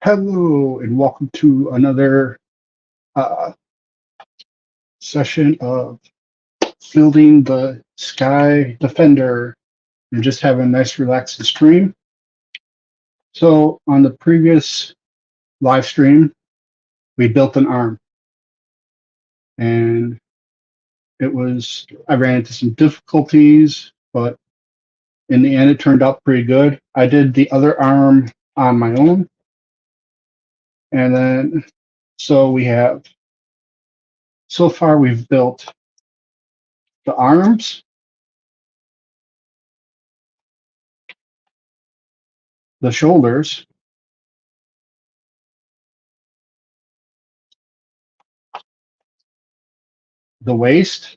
Hello and welcome to another uh, session of building the Sky Defender and just having a nice relaxing stream. So on the previous live stream, we built an arm and I ran into some difficulties, but in the end it turned out pretty good. I did the other arm on my own, and then so far we've built the arms, the shoulders, the waist,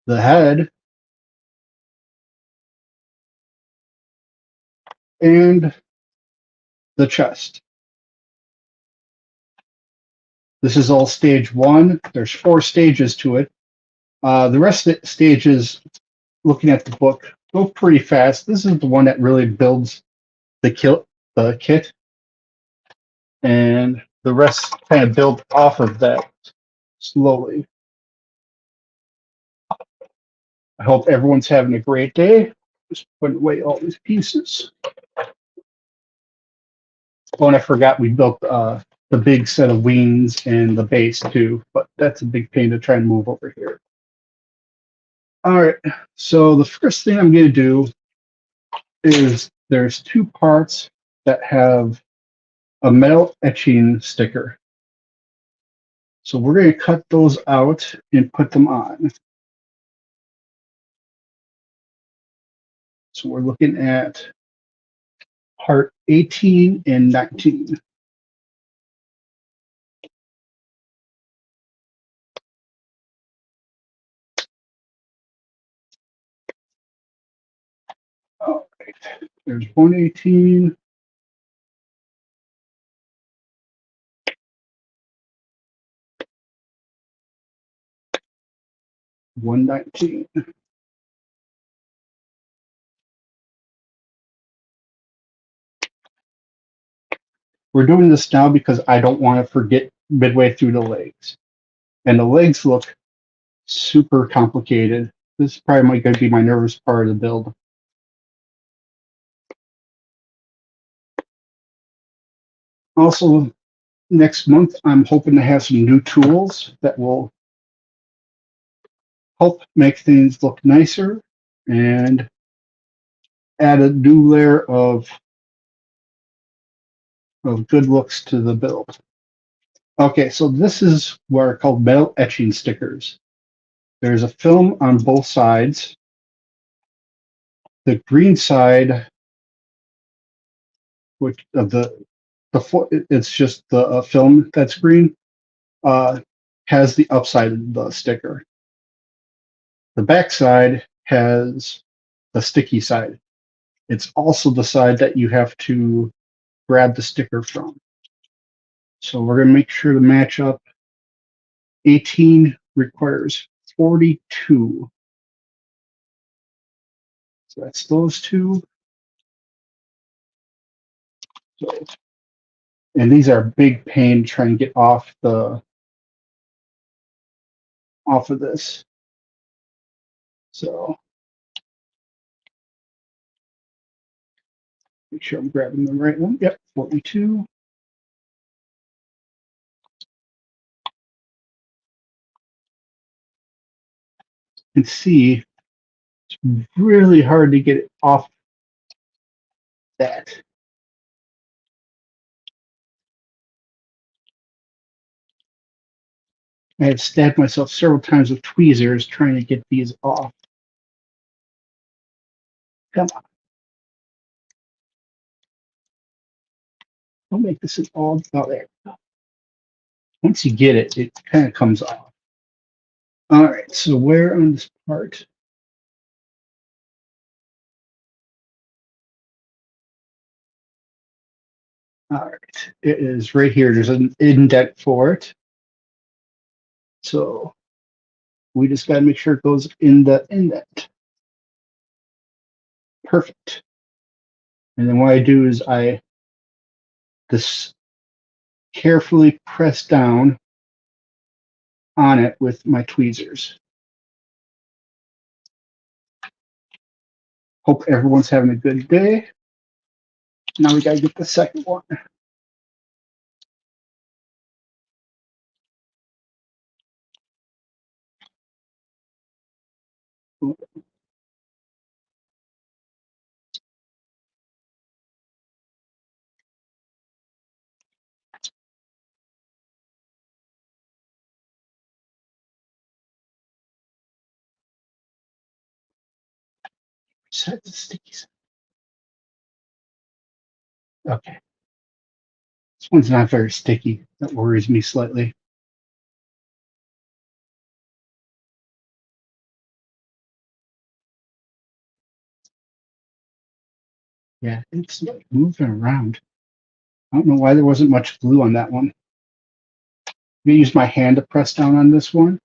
the head, and the chest. This is all stage one. There's 4 stages to it. The rest of the stages, looking at the book, go pretty fast. This is the one that really builds the kit, and the rest kind of build off of that slowly. I hope everyone's having a great day. Just putting away all these pieces. Oh, and I forgot we built the big set of wings and the base too, but that's a big pain to try and move over here. All right, so the first thing I'm going to do is there's 2 parts that have a metal etching sticker. So we're going to cut those out and put them on. So we're looking at part 18 and 19. All right, there's 118. 119. We're doing this now because I don't want to forget midway through the legs. And the legs look super complicated. This is probably going to be my nervous part of the build. Also, next month, I'm hoping to have some new tools that will help make things look nicer and add a new layer of good looks to the build. Okay, so this is what are called metal etching stickers. There's a film on both sides. The green side, which of it's just the film that's green, has the upside of the sticker. The back side has the sticky side. It's also the side that you have to grab the sticker from. So we're going to make sure to match up. 18 requires 42. So that's those two. So, and these are big pain trying to get off of this. So make sure I'm grabbing the right one. Yep, 42. And see, it's really hard to get it off that. I have stabbed myself several times with tweezers trying to get these off. Come on. Don't make this all there. Once you get it, it kind of comes off. All right, so where on this part? All right, it is right here. There's an indent for it. So we just got to make sure it goes in the indent. Perfect. And then what I do is I just carefully press down on it with my tweezers. Hope everyone's having a good day. Now we gotta get the second one. Set the stickies. Okay. This one's not very sticky. That worries me slightly. Yeah, it's like moving around. I don't know why there wasn't much glue on that one. I'm gonna use my hand to press down on this one.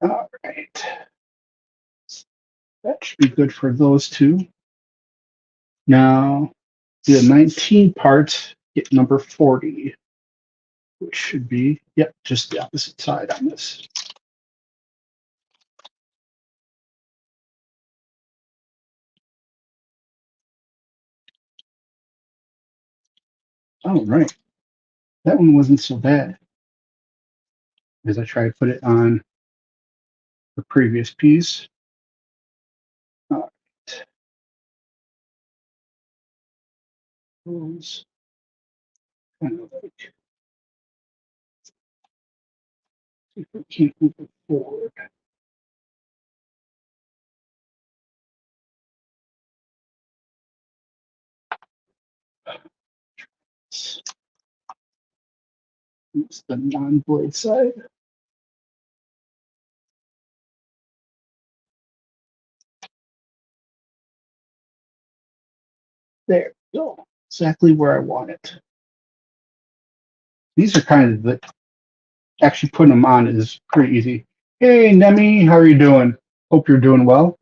All right. That should be good for those two. Now, the 19 part, get number 40, which should be, yep, just the opposite side on this. All right. That one wasn't so bad as I try to put it on the previous piece. All right. Those kind of like, see if we can't move it forward. It's the non-blade side. There we go. Exactly where I want it. These are kind of the, actually putting them on is pretty easy. Hey, Nemi, how are you doing? Hope you're doing well.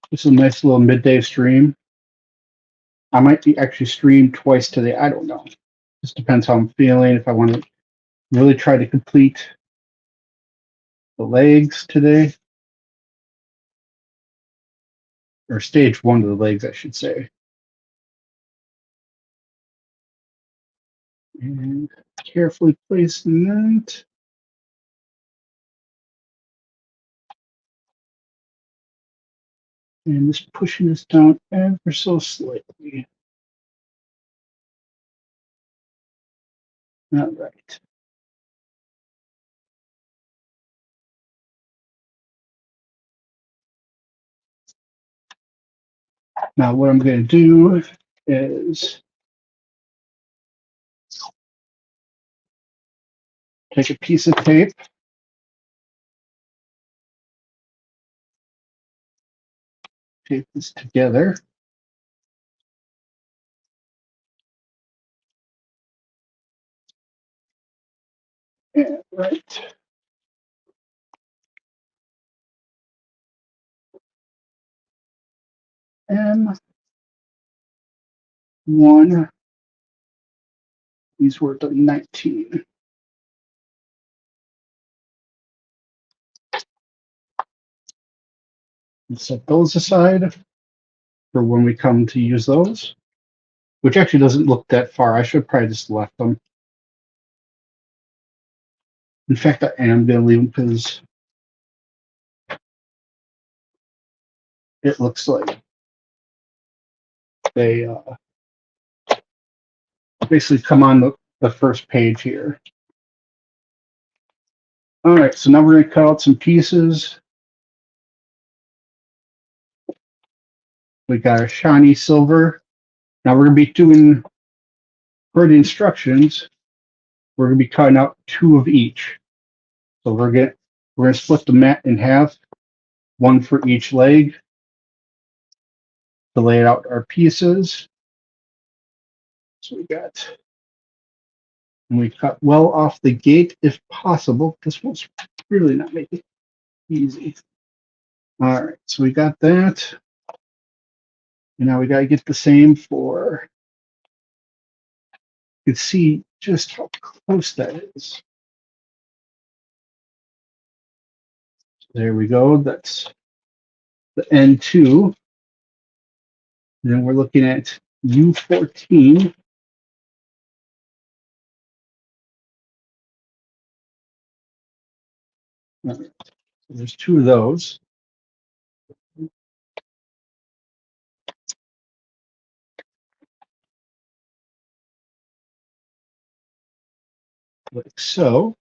This is a nice little midday stream. I might be actually stream twice today. I don't know. Just depends how I'm feeling. If I want to really try to complete the legs today, or stage one of the legs, I should say. And carefully placing that. And just pushing this down ever so slightly. All right. Now what I'm going to do is take a piece of tape, tape this together. And right. M1. These were the 19. And set those aside for when we come to use those, which actually doesn't look that far. I should probably just left them. In fact, I am going to leave them because it looks like they basically come on the first page here. All right, so now we're going to cut out some pieces. We got our shiny silver. Now we're going to be doing, for the instructions, we're going to be cutting out 2 of each. So we're going to split the mat in half, 1 for each leg. to lay out our pieces. So we cut well off the gate if possible. This one's really not making it easy. All right, so we got that. And now we got to get the same for, you can see just how close that is. There we go. That's the N2. And then we're looking at U14. All right, so there's two of those. Like so.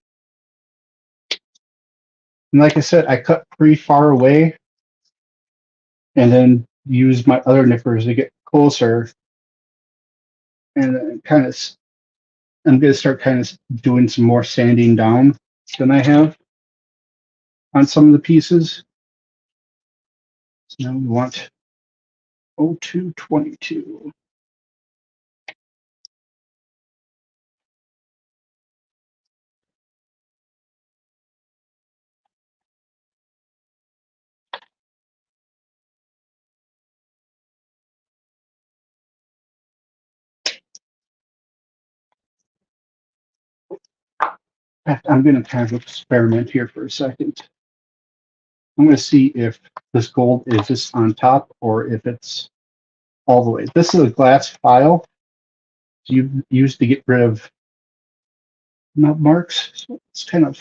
And like I said, I cut pretty far away and then use my other nippers to get closer. And then I'm going to start kind of doing some more sanding down than I have on some of the pieces. So now we want 0222. I'm going to kind of experiment here for a second. I'm going to see if this gold is just on top or if it's all the way. This is a glass file you use to get rid of nub marks. So it's kind of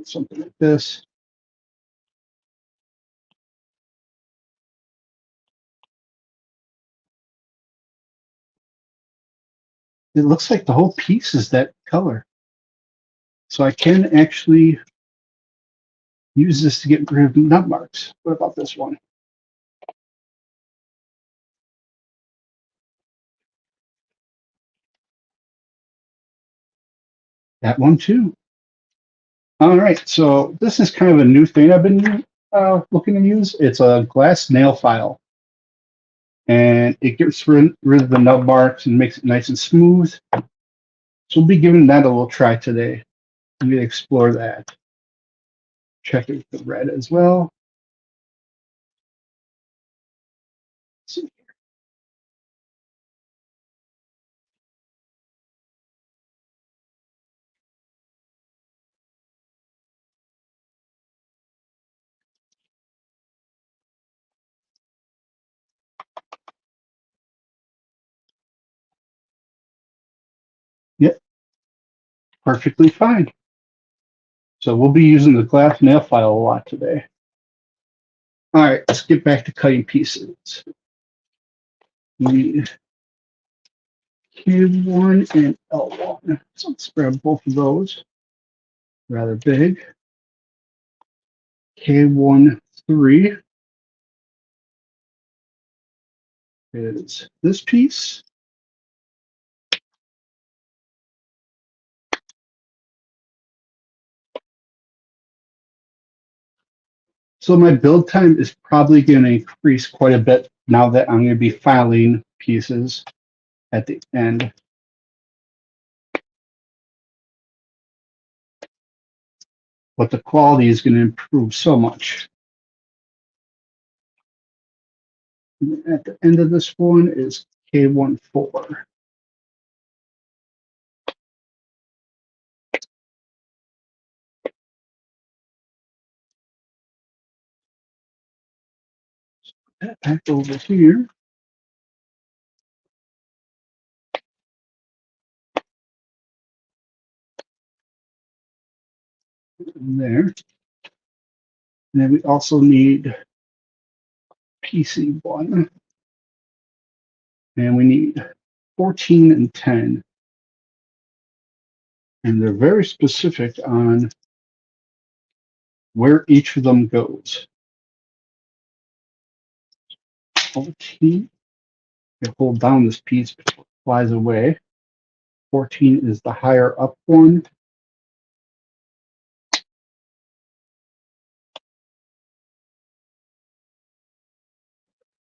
something like this. It looks like the whole piece is that color. So I can actually use this to get rid of nub marks. What about this one? That one too. All right, so this is kind of a new thing I've been looking to use. It's a glass nail file, and it gets rid of the nub marks and makes it nice and smooth. So we'll be giving that a little try today. I'm going to explore that. Check it with the red as well. See. Yep, perfectly fine. So we'll be using the glass nail file a lot today. All right, let's get back to cutting pieces. We need Q1 and L1. So let's grab both of those. Rather big. K1 3 is this piece. So my build time is probably going to increase quite a bit now that I'm going to be filing pieces at the end. But the quality is going to improve so much. And at the end of this one is K14. Back over here. And there. And then we also need PC1. And we need 14 and 10. And they're very specific on where each of them goes. 14. You hold down this piece before it flies away. 14 is the higher up one.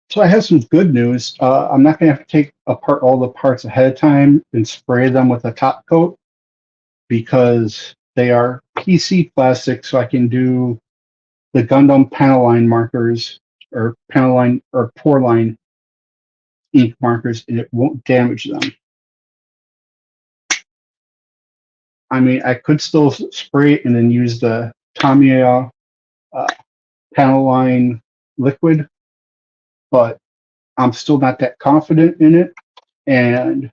So I have some good news. I'm not going to have to take apart all the parts ahead of time and spray them with a top coat because they are PC plastic, so I can do the Gundam panel line markers or panel line or pore line ink markers, and it won't damage them. I mean, I could still spray it and then use the Tamiya uh, panel line liquid, but I'm still not that confident in it, and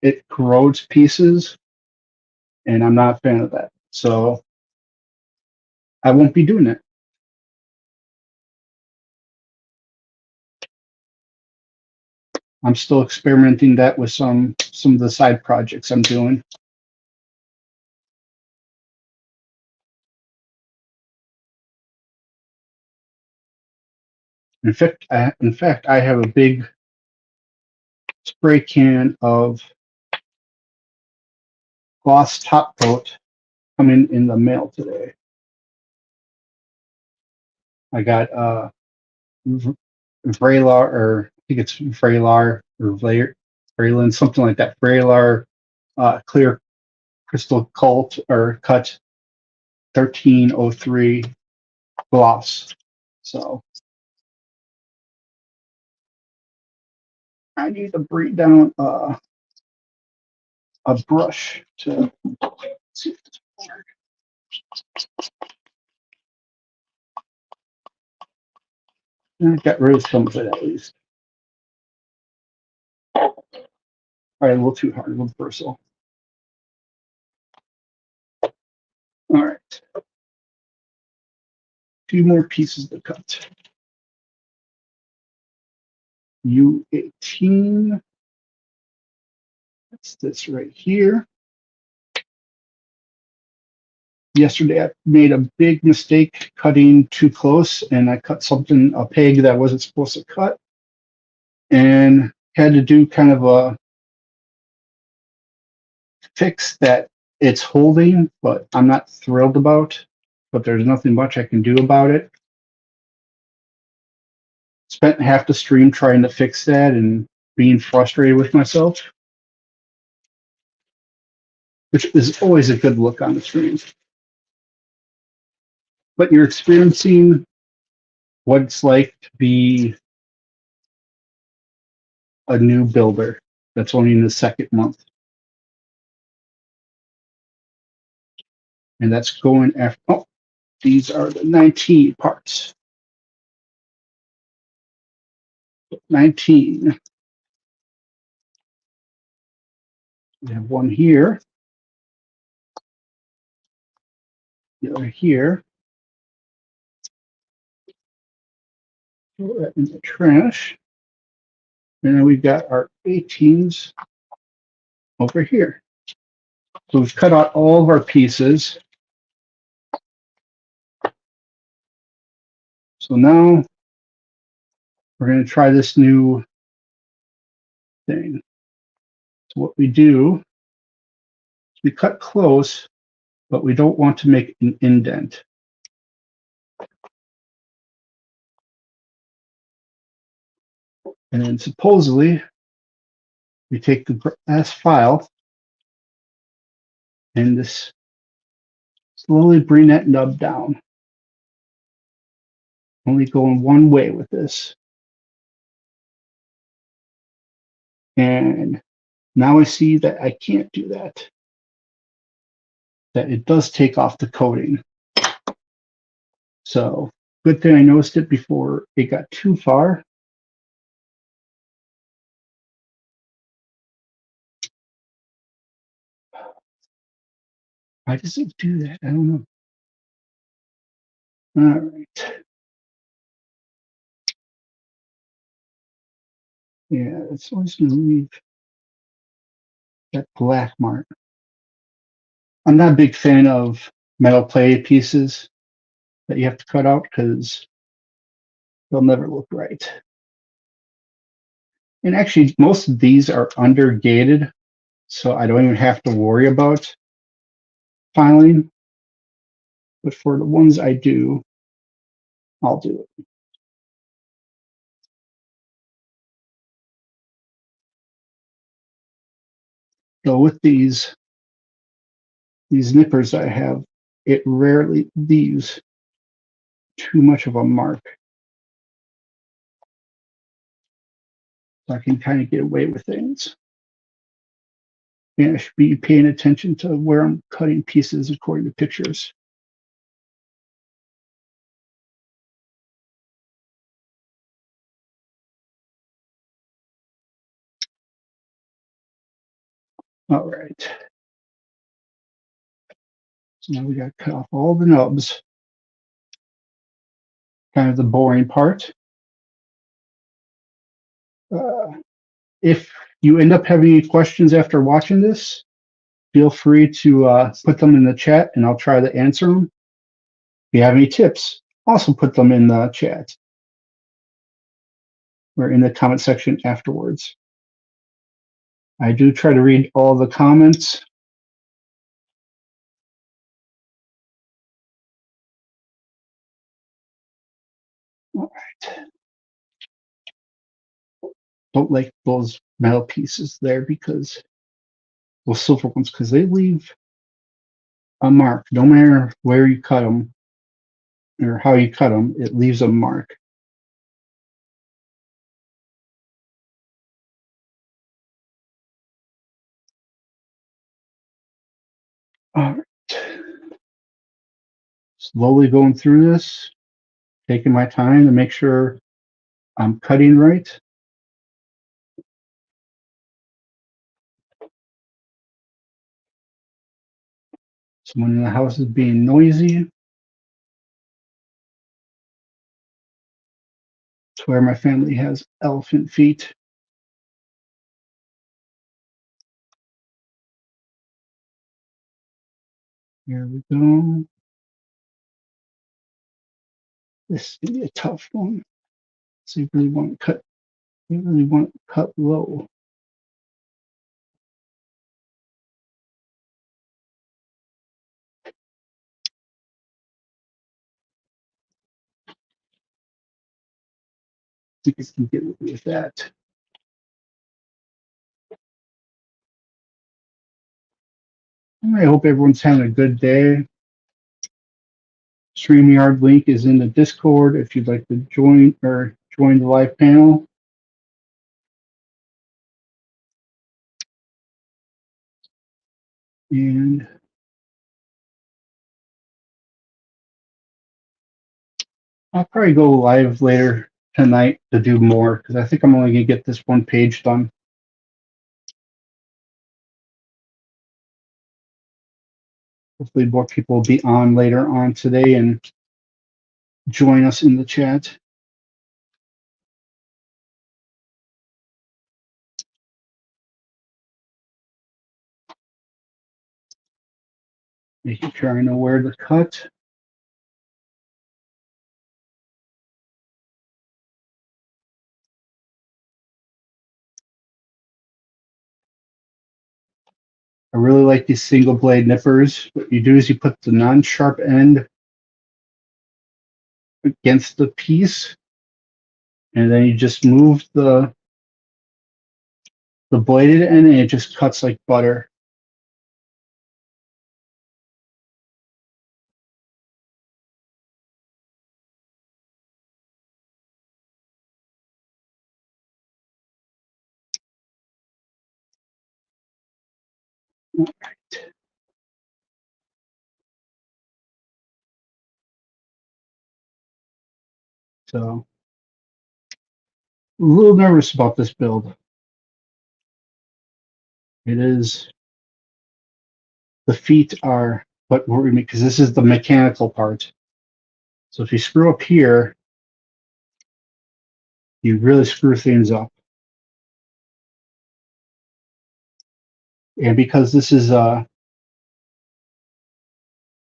it corrodes pieces, and I'm not a fan of that. So I won't be doing it. I'm still experimenting that with some of the side projects I'm doing. In fact, I have a big spray can of gloss top coat coming in the mail today. I got Vraylar, or I think it's Vraylar or Vrayland, something like that. Vraylar clear crystal cult or cut 1303 gloss. So I need to bring down a brush to see if it's hard. I got rid of some of it at least. All right, a little too hard, a little bristle. All right. Two more pieces to cut. U18. That's this right here. Yesterday I made a big mistake cutting too close, and I cut a peg that I wasn't supposed to cut, and had to do kind of a fix that it's holding, but I'm not thrilled about, but there's nothing much I can do about it. Spent half the stream trying to fix that and being frustrated with myself, which is always a good look on the stream. But you're experiencing what it's like to be a new builder that's only in the second month. And that's going after, oh, these are the 19 parts. 19. We have one here, the other here. Throw that in the trash. And then we've got our 18s over here. So we've cut out all of our pieces. So now we're going to try this new thing. So what we do is we cut close, but we don't want to make an indent. And then supposedly we take the glass file and just slowly bring that nub down. Only going one way with this. And now I see that I can't do that. That it does take off the coating. So good thing I noticed it before it got too far. Why does it do that? I don't know. All right. Yeah, it's always going to leave that black mark. I'm not a big fan of metal plate pieces that you have to cut out because they'll never look right. And actually, most of these are undergated, so I don't even have to worry about filing. But for the ones I do, I'll do it. So with these nippers I have, it rarely leaves too much of a mark. So I can kind of get away with things. And I should be paying attention to where I'm cutting pieces according to pictures. All right. So now we got to cut off all the nubs. Kind of the boring part. If you end up having any questions after watching this, feel free to put them in the chat and I'll try to answer them. If you have any tips, also put them in the chat or in the comment section afterwards. I do try to read all the comments. All right. Don't like those metal pieces there because those silver ones, because they leave a mark. No matter where you cut them or how you cut them, it leaves a mark. All right. Slowly going through this, taking my time to make sure I'm cutting right. Someone in the house is being noisy. Swear my family has elephant feet. Here we go. This is gonna be a tough one. So you really want to cut. You really want to cut low. I think I can get away with that. I hope everyone's having a good day. StreamYard link is in the Discord if you'd like to join the live panel. And I'll probably go live later tonight to do more because I think I'm only gonna get this one page done. Hopefully more people will be on later on today and join us in the chat. Making sure I know where to cut. I really like these single blade nippers. What you do is you put the non-sharp end against the piece, and then you just move the bladed end, and it just cuts like butter. All right. So a little nervous about this build. It is, the feet are what worry me because this is the mechanical part. So if you screw up here, you really screw things up. And because this is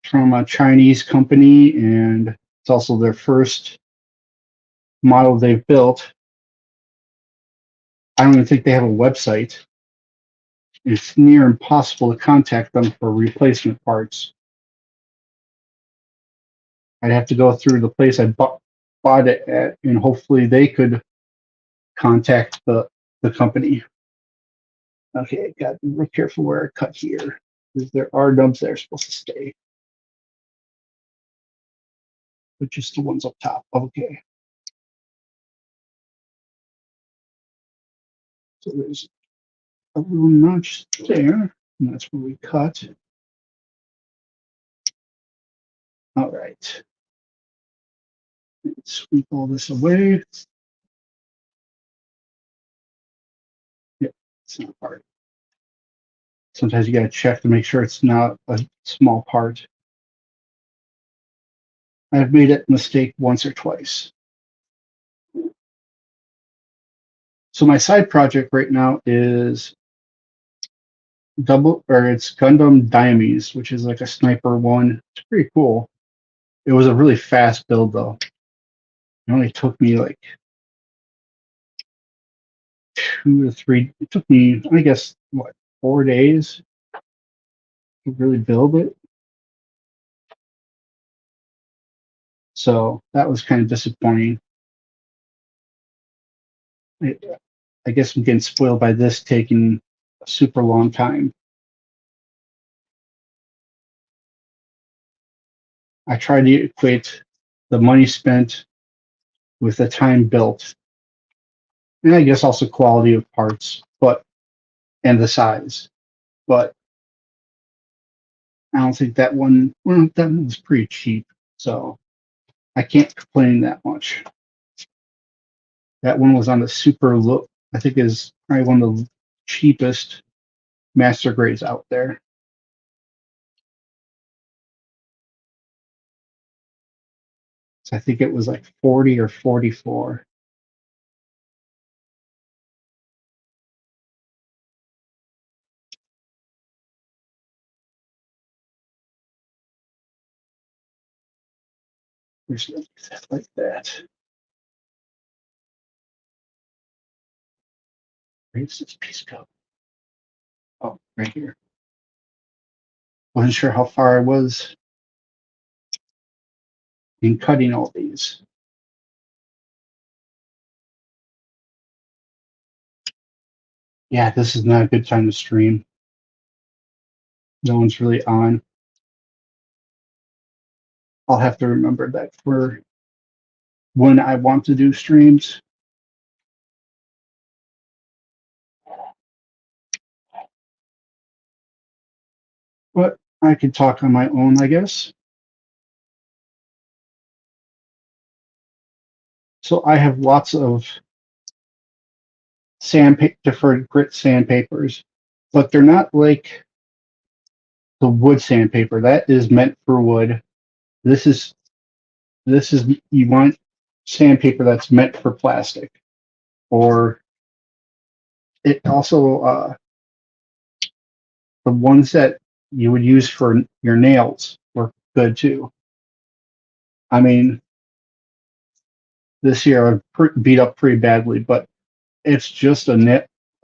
from a Chinese company and it's also their first model they've built, I don't even think they have a website. It's near impossible to contact them for replacement parts. I'd have to go through the place I bought it at, and hopefully they could contact the company. Okay, got to be real careful where I cut here, because there are nubs that are supposed to stay, but just the ones up top. Okay, so there's a little notch there, and that's where we cut. All right, let's sweep all this away. Yep, it's not part. Sometimes you got to check to make sure it's not a small part. I've made that mistake once or twice. So my side project right now is it's Gundam Diamonds, which is like a sniper one. It's pretty cool. It was a really fast build though. It only took me like 2 to 3. It took me, I guess, what, 4 days to really build it. So that was kind of disappointing. I guess I'm getting spoiled by this taking a super long time. I try to equate the money spent with the time built, and I guess also quality of parts, but and the size. But I don't think that one. Well, that one was pretty cheap, so I can't complain that much. That one was on the super low. I think is probably one of the cheapest master grades out there. So I think it was like 40 or 44. There's like that. Where's this piece go? Oh, right here. Wasn't sure how far I was in cutting all these. Yeah, this is not a good time to stream. No one's really on. I'll have to remember that for when I want to do streams. But I could talk on my own, I guess. So I have lots of different grit sandpapers, but they're not like the wood sandpaper. That is meant for wood. This is you want sandpaper that's meant for plastic, or it also the ones that you would use for your nails work good too. I mean, this year I've beat up pretty badly, but it's just a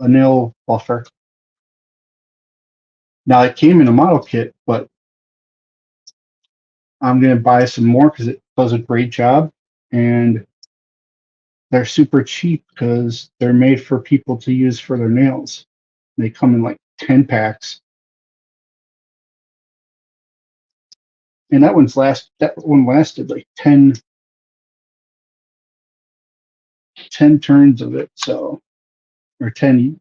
nail buffer. Now it came in a model kit, but I'm gonna buy some more because it does a great job, and they're super cheap because they're made for people to use for their nails. They come in like 10 packs, and that one lasted like 10 turns of it, so or 10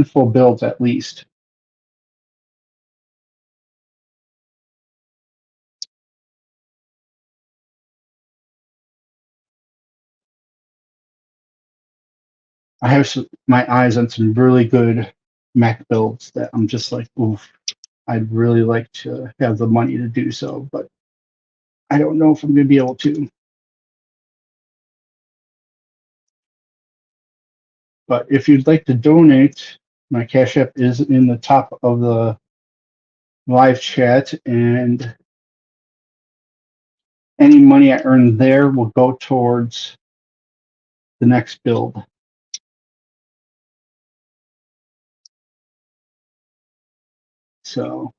full builds at least. I have my eyes on some really good Mac builds that I'm just like, oof, I'd really like to have the money to do so, but I don't know if I'm going to be able to. But if you'd like to donate, my Cash App is in the top of the live chat, and any money I earn there will go towards the next build. So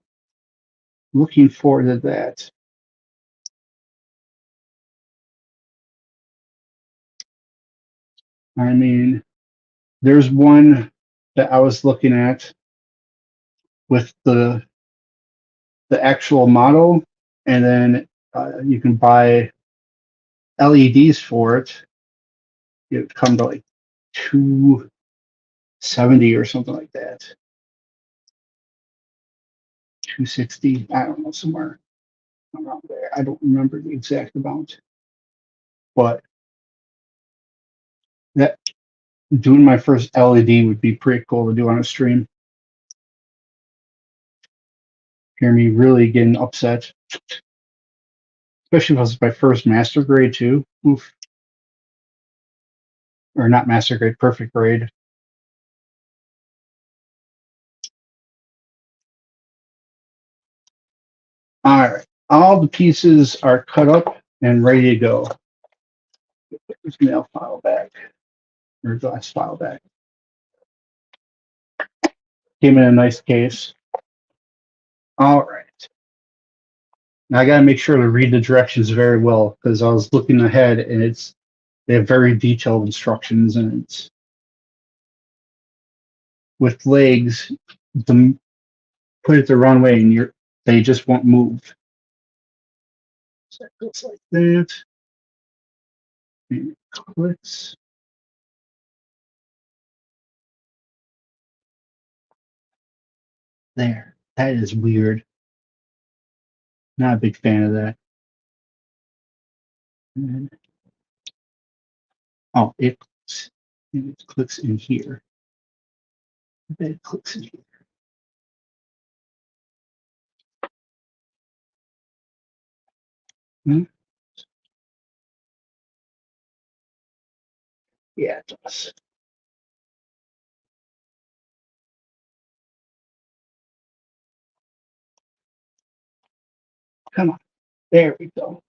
looking forward to that. I mean, there's one that I was looking at with the actual model, and then you can buy LEDs for it. It would come to like 270 or something like that. 260, I don't know, somewhere around there. I don't remember the exact amount. But that doing my first LED would be pretty cool to do on a stream. Hear me really getting upset, especially if it's my first master grade too. Oof. Or not master grade, perfect grade. All right, all the pieces are cut up and ready to go. Put this nail file back, or glass file back. Came in a nice case. All right. Now I got to make sure to read the directions very well because I was looking ahead and they have very detailed instructions, and it's with legs, the put it the wrong way and they just won't move. So it goes like that. And it clicks. There. That is weird. Not a big fan of that. And, oh, it clicks. And it clicks in here. I bet it clicks in here. Hmm? Yeah, it does. Come on. There we go.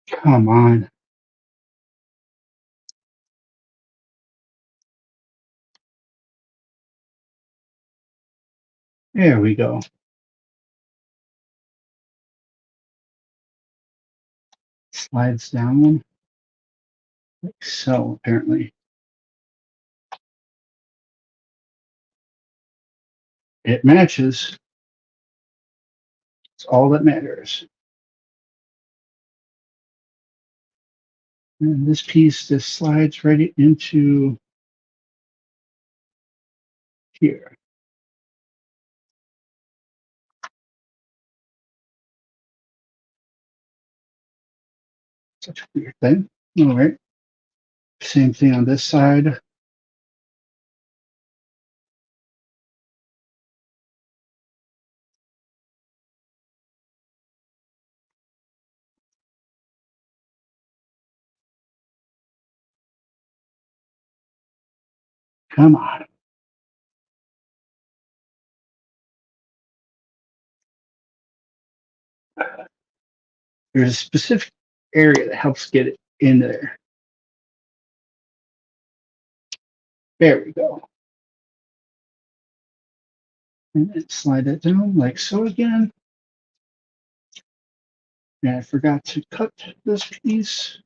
Come on. There we go. Slides down like so, apparently. It matches. It's all that matters. And this piece just slides right into here. Such a weird thing. All right. Same thing on this side. Come on. There's a specific area that helps get it in there. There we go. And then slide it down like so again. And I forgot to cut this piece.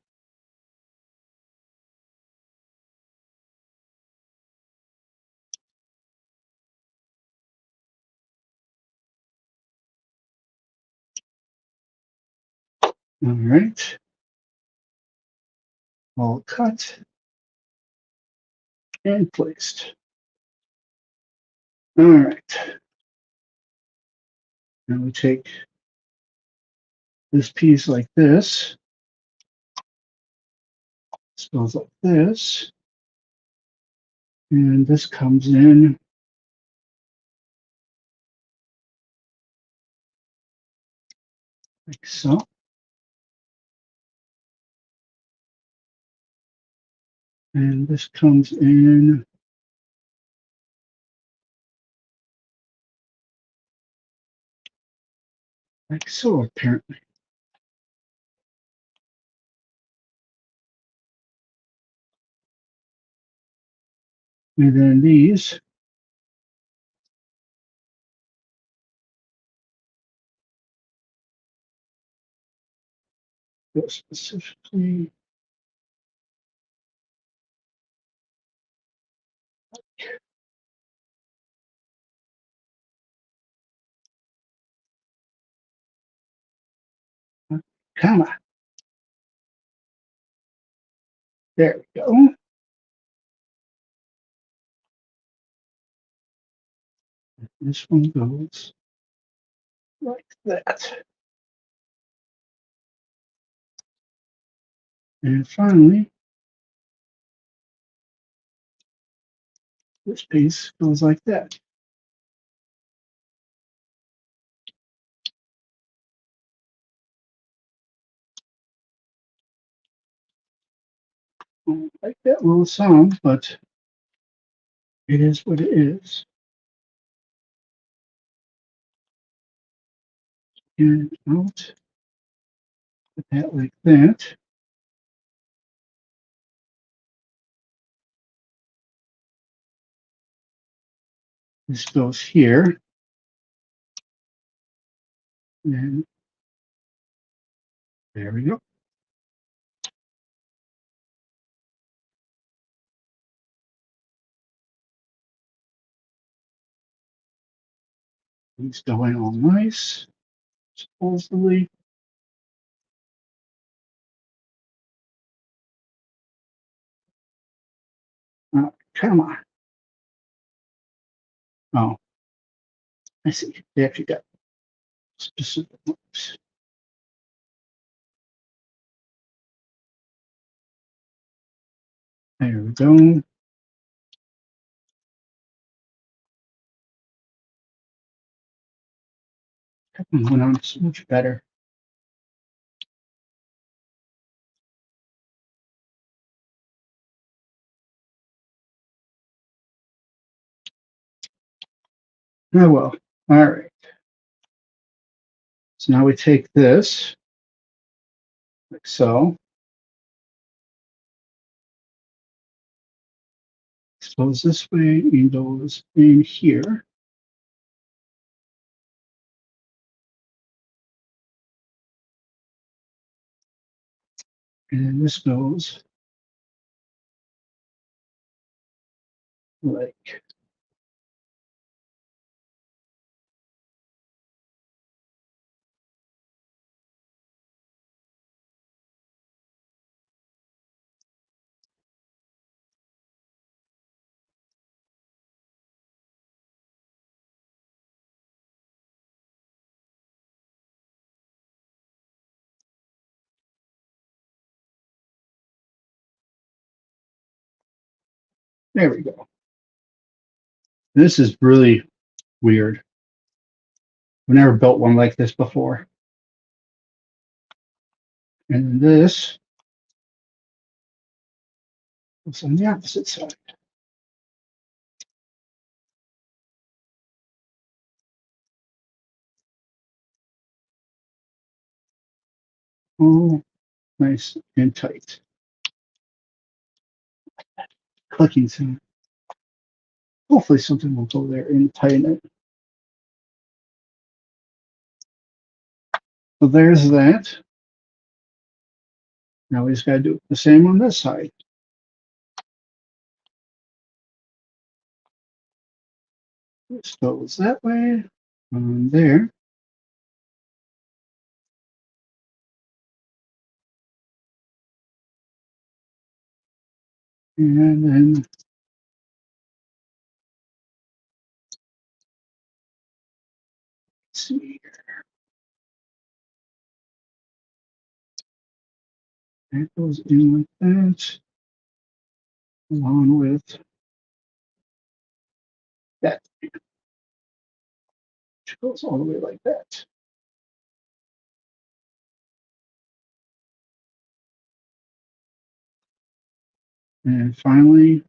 All right. All cut and placed. All right. Now we take this piece like this. This goes like this. And this comes in like so. And this comes in like so, apparently. And then these go specifically. Come on. There we go. This one goes like that. And finally, this piece goes like that. I don't like that little sound, but it is what it is. And out, put that like that. This goes here. And there we go. It's going all nice, supposedly. Come on. Oh, I see. They actually got specific marks. There we go. That one went on so much better. Oh well. All right. So now we take this, like so. This goes this way and goes in here. And then this goes like, there we go. This is really weird. I've never built one like this before. And this is on the opposite side. Oh, nice and tight. Clicking sound. Hopefully something will go there and tighten it. So there's that. Now we just got to do the same on this side. This goes that way, on there. And then let's see here. That goes in like that, along with that, which goes all the way like that. And finally,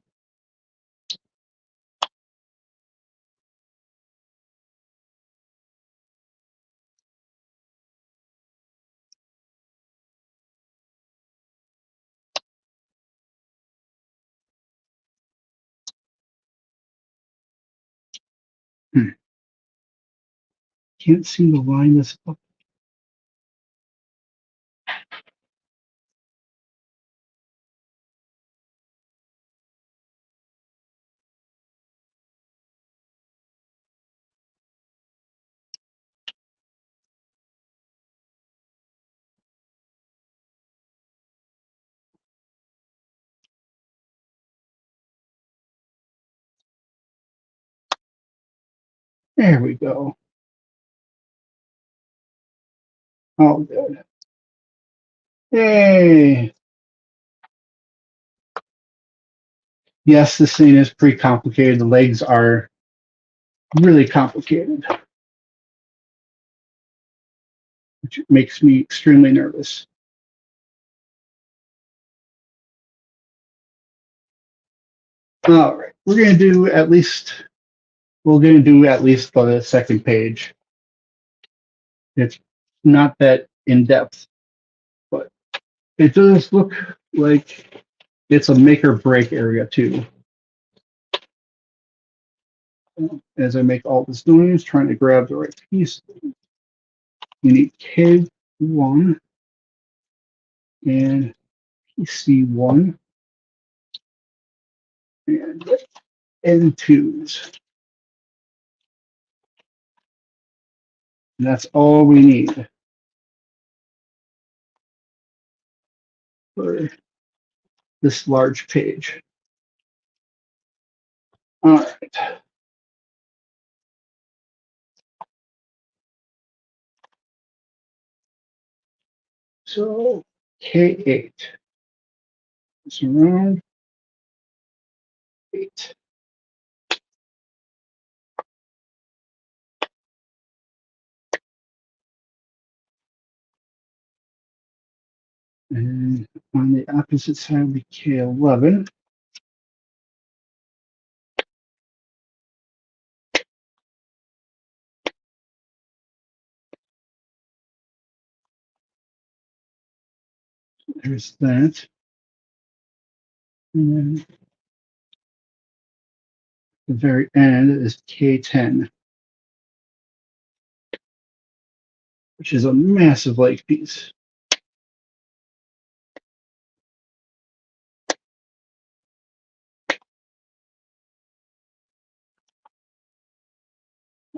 Can't seem to line this up. There we go. Oh, good. Yay! Yes, this thing is pretty complicated. The legs are really complicated, which makes me extremely nervous. All right, we're going to do at least the second page. It's not that in depth, but it does look like it's a make or break area too. As I make all this noise, trying to grab the right piece, you need K1 and PC1 and N2s. And that's all we need for this large page. All right. So K8 is around 8. And on the opposite side will be K11. There's that. And then the very end is K10, which is a massive leg piece.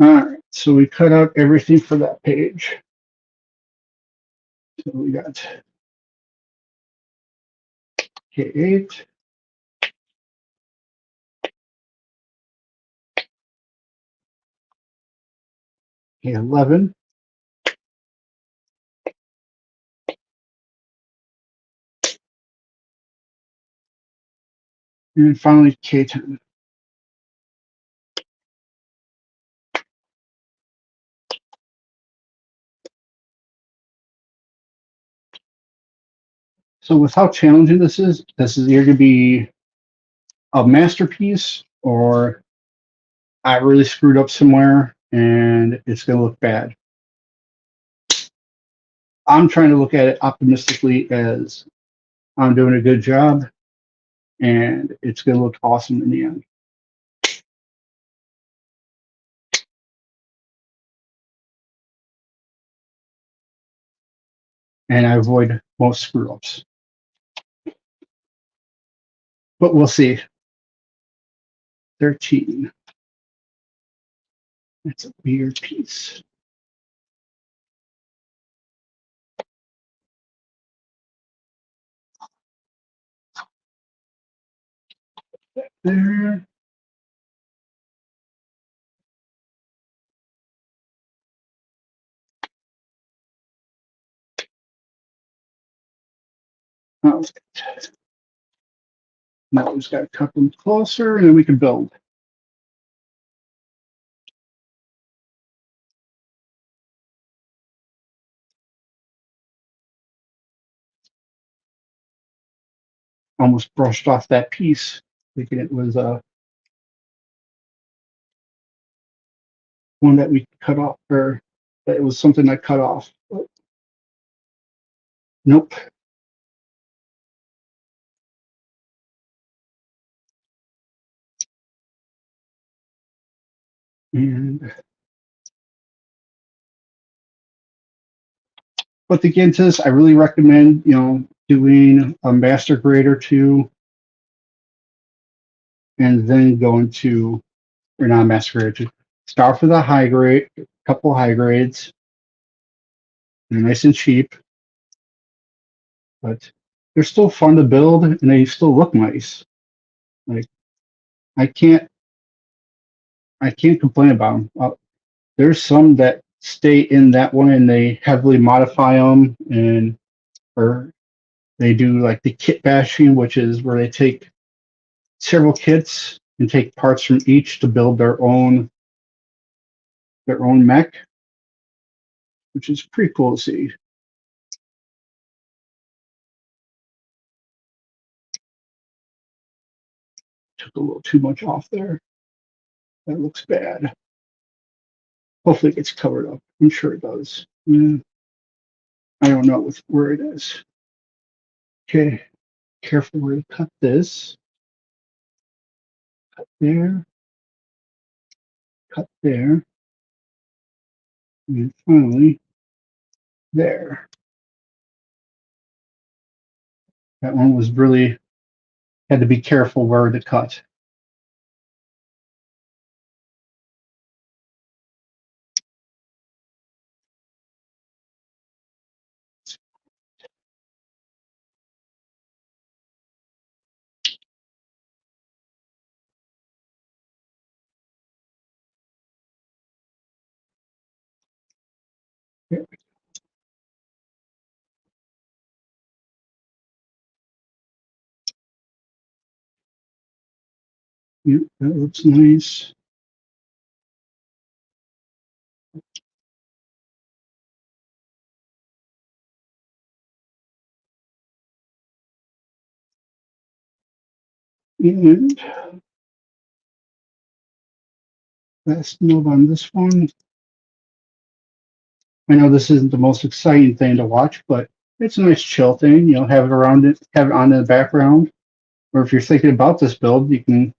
All right, so we cut out everything for that page. So we got K8, K11, and finally K10. So with how challenging this is either going to be a masterpiece or I really screwed up somewhere and it's going to look bad. I'm trying to look at it optimistically as I'm doing a good job and it's going to look awesome in the end. And I avoid most screw ups. But we'll see. 13. That's a weird piece. There. Oh, now we just got to cut them closer and then we can build. Almost brushed off that piece, thinking it was one that we cut off, or that it was something I cut off. But nope. And But to get into this, I really recommend, doing a master grade or two and then going to, or not a master grade or two. Start with a high grade, a couple high grades. They're nice and cheap, but they're still fun to build and they still look nice. Like I can't, I can't complain about them. There's some that stay in that one and they heavily modify them and or they do like the kit bashing, which is where they take several kits and take parts from each to build their own mech, which is pretty cool to see. Took a little too much off there. That looks bad. Hopefully it gets covered up. I'm sure it does. I don't know where it is. Okay, careful where to cut this. Cut there, cut there, and finally there. That one was really had to be careful where to cut. Yeah, that looks nice. And last note on this one. I know this isn't the most exciting thing to watch, but it's a nice chill thing. Have it around it, have it on in the background. Or if you're thinking about this build, you can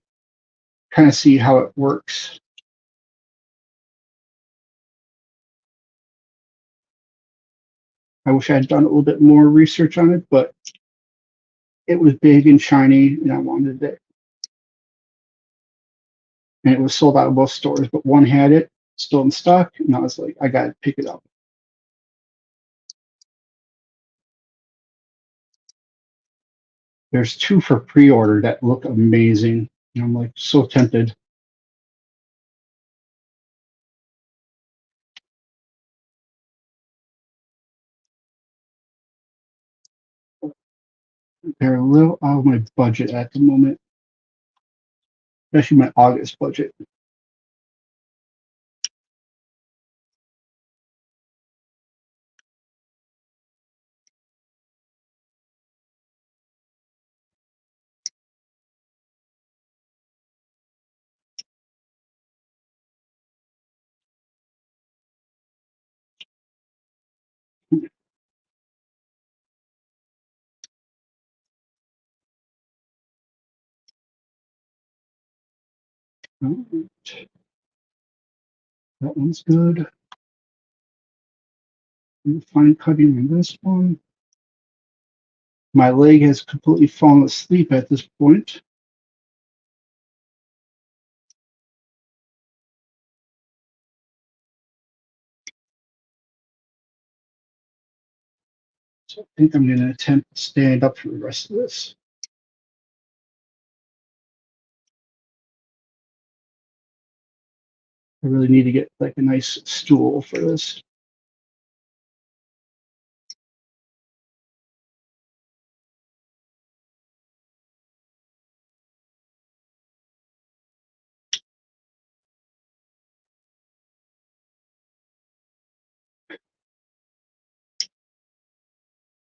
kind of see how it works. I wish I had done a little bit more research on it, but it was big and shiny, and I wanted it. And it was sold out of both stores, but one had it still in stock, and I was like, I gotta pick it up. There's two for pre-order that look amazing, and I'm like so tempted. They're a little out of my budget at the moment, especially my August budget. That one's good. Fine cutting on this one. My leg has completely fallen asleep at this point. So I think I'm going to attempt to stand up for the rest of this. I really need to get like a nice stool for this.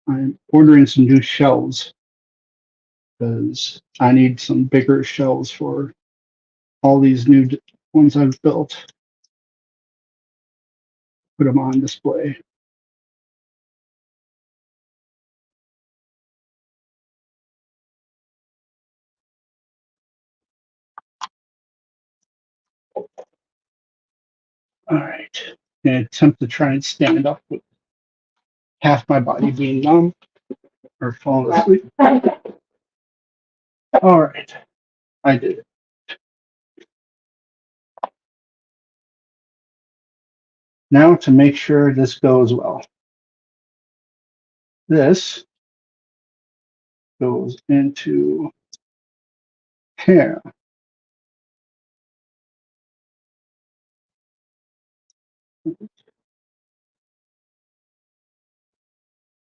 I'm ordering some new shelves because I need some bigger shelves for all these new ones I've built. Put them on display. All right. And attempt to try and stand up with half my body being numb or falling asleep. All right, I did it. Now to make sure this goes well. This goes into here.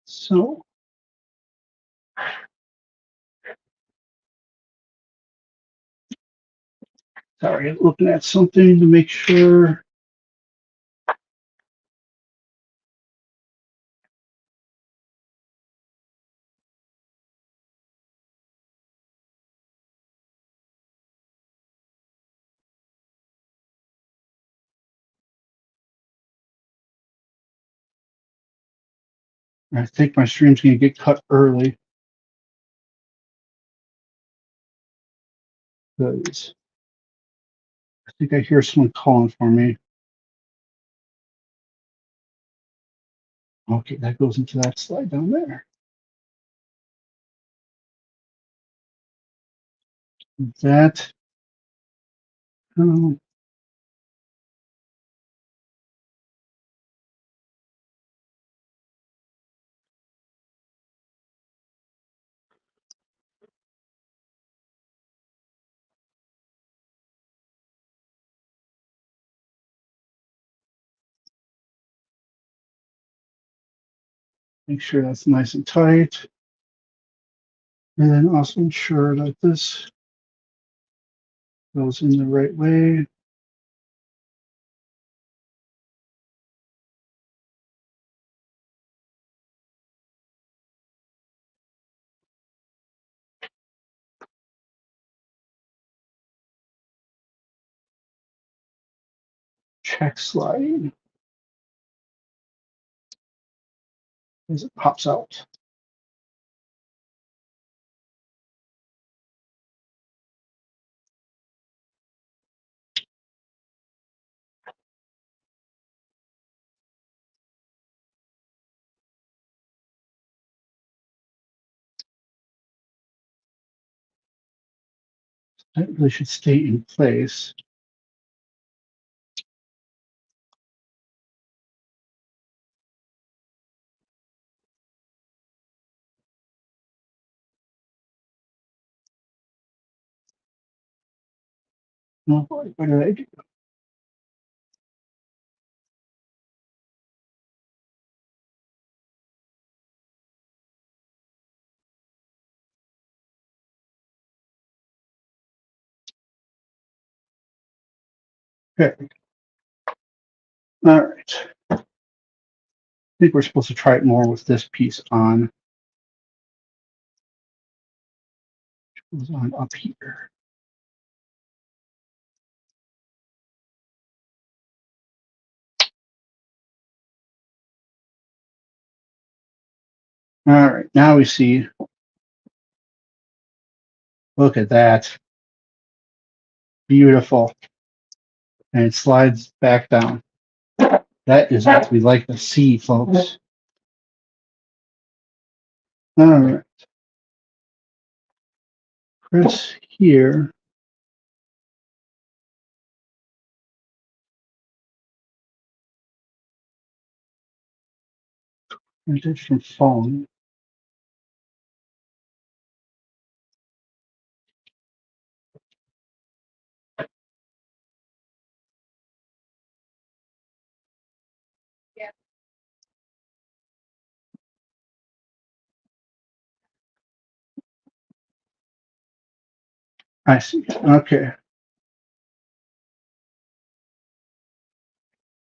So, sorry, looking at something to make sure. I think my stream's going to get cut early because I think I hear someone calling for me. Okay, that goes into that slide down there. That, um, make sure that's nice and tight. And then also ensure that this goes in the right way. Check slide as it pops out. That really should stay in place. Oh boy, what did I do? Okay, all right. I think we're supposed to try it more with this piece on. Goes on up here. All right, now we see. Look at that. Beautiful. And it slides back down. That is what we like to see, folks. All right. Press here. Prevent it from falling. I see. Okay.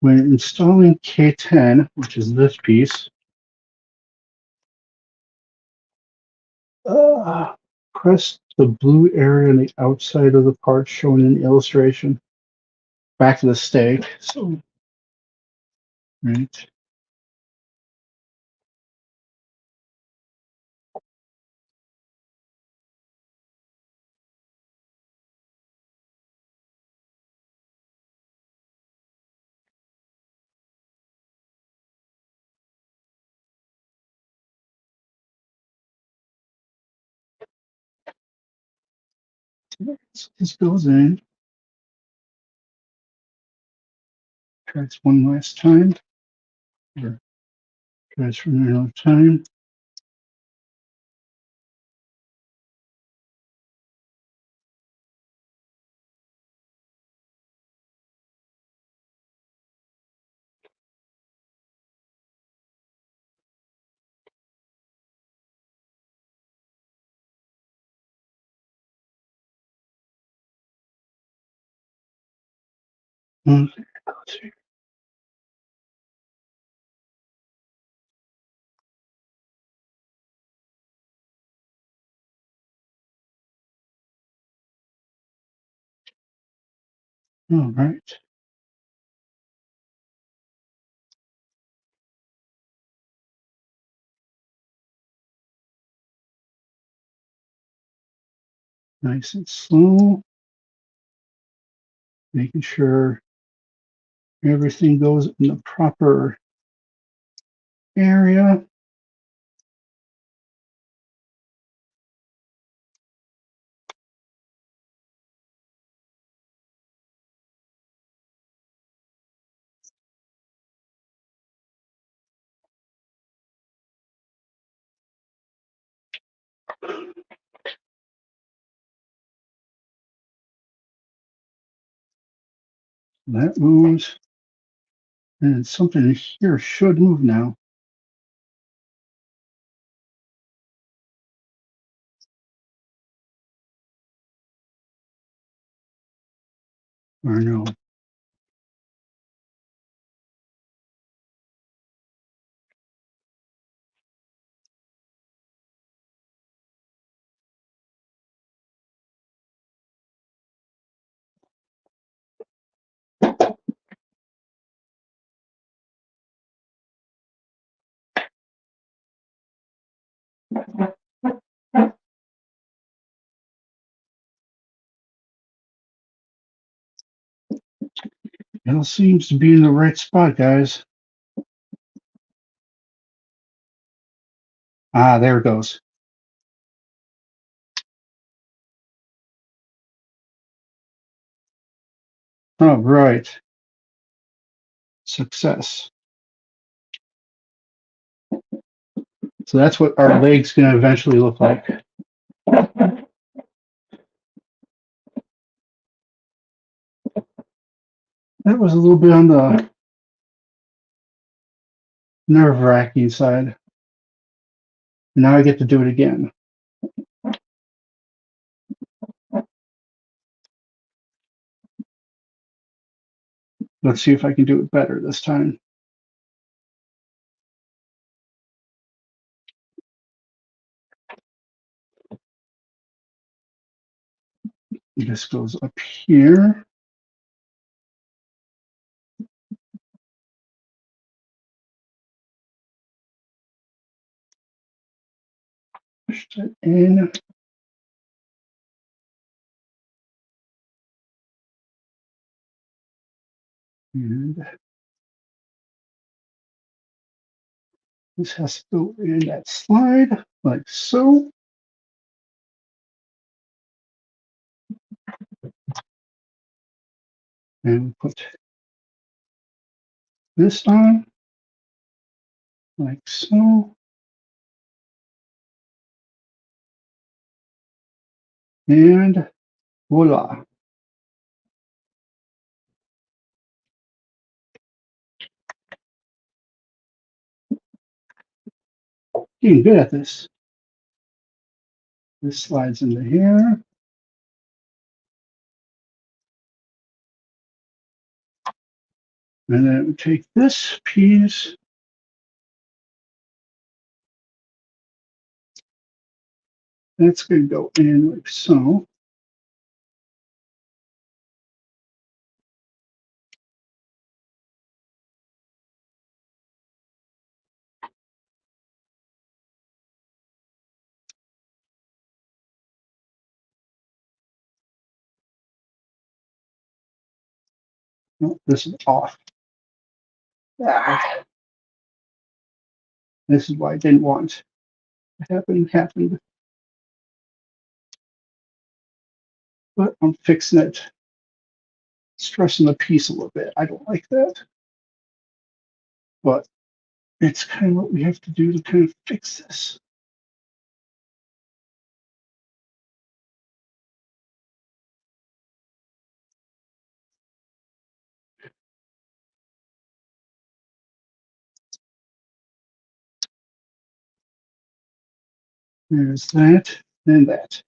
When installing K10, which is this piece, uh, press the blue area on the outside of the part shown in the illustration back to the stake. So, right. So this goes in. Try this one last time. Or try this for another time. Okay, let's see. All right. Nice and slow. Making sure everything goes in the proper area. That moves. And something here should move now. Or no. It all seems to be in the right spot, guys. Ah, there it goes. All right. Success. So that's what our leg's going to eventually look like. That was a little bit on the nerve-wracking side. Now I get to do it again. Let's see if I can do it better this time. This goes up here. Push that in. And this has to go in that slide, like so. And put this on, like so. And voila. Getting good at this. This slides into here. And then we take this piece. That's going to go in like so. No, this is off. Ah, this is why I didn't want it. Happened. but I'm fixing it, stressing the piece a little bit. I don't like that, but it's kind of what we have to do to kind of fix this. There's that and that.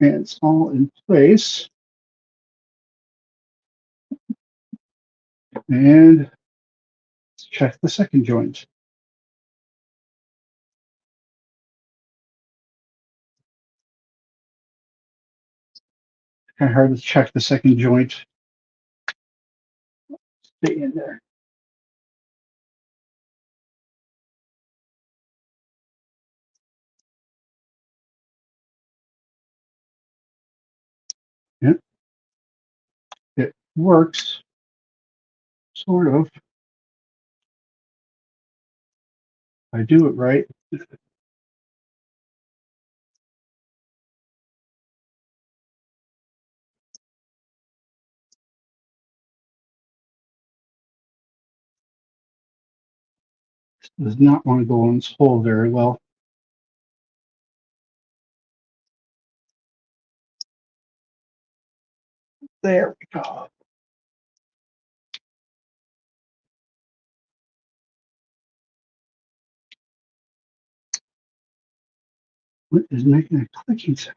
And it's all in place. And let's check the second joint. Kind of hard to check the second joint. Stay in there. Yep. It works, sort of. I do it right. Does not want to go in this hole very well. There we go. What is making a clicking sound?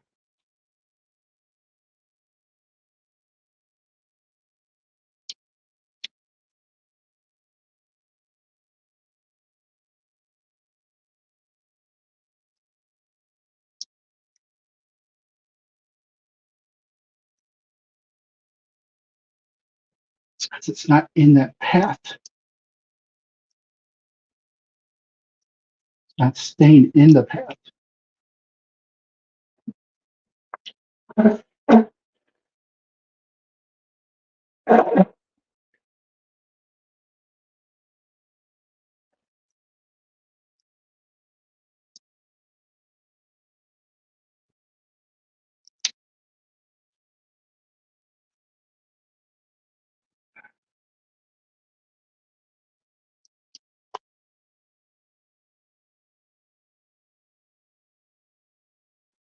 It's because it's not in that path. It's not staying in the path.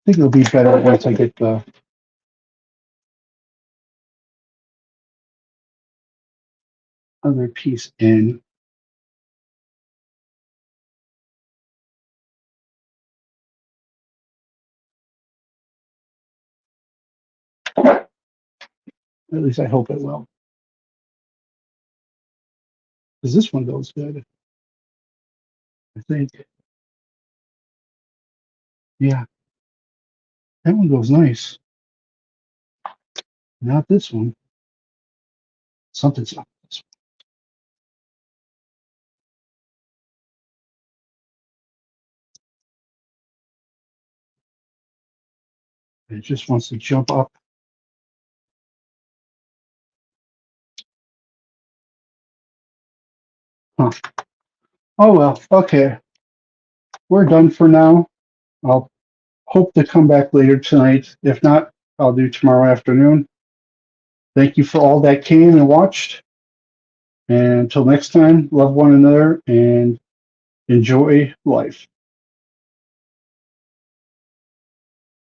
I think it'll be better once I get the other piece in. At least I hope it will. Because this one goes good. I think. Yeah, that one goes nice. Not this one. Something's up with this one. It just wants to jump up. Huh. Oh well, okay. We're done for now. I'll hope to come back later tonight. If not, I'll do tomorrow afternoon. Thank you for all that came and watched. And until next time, love one another and enjoy life.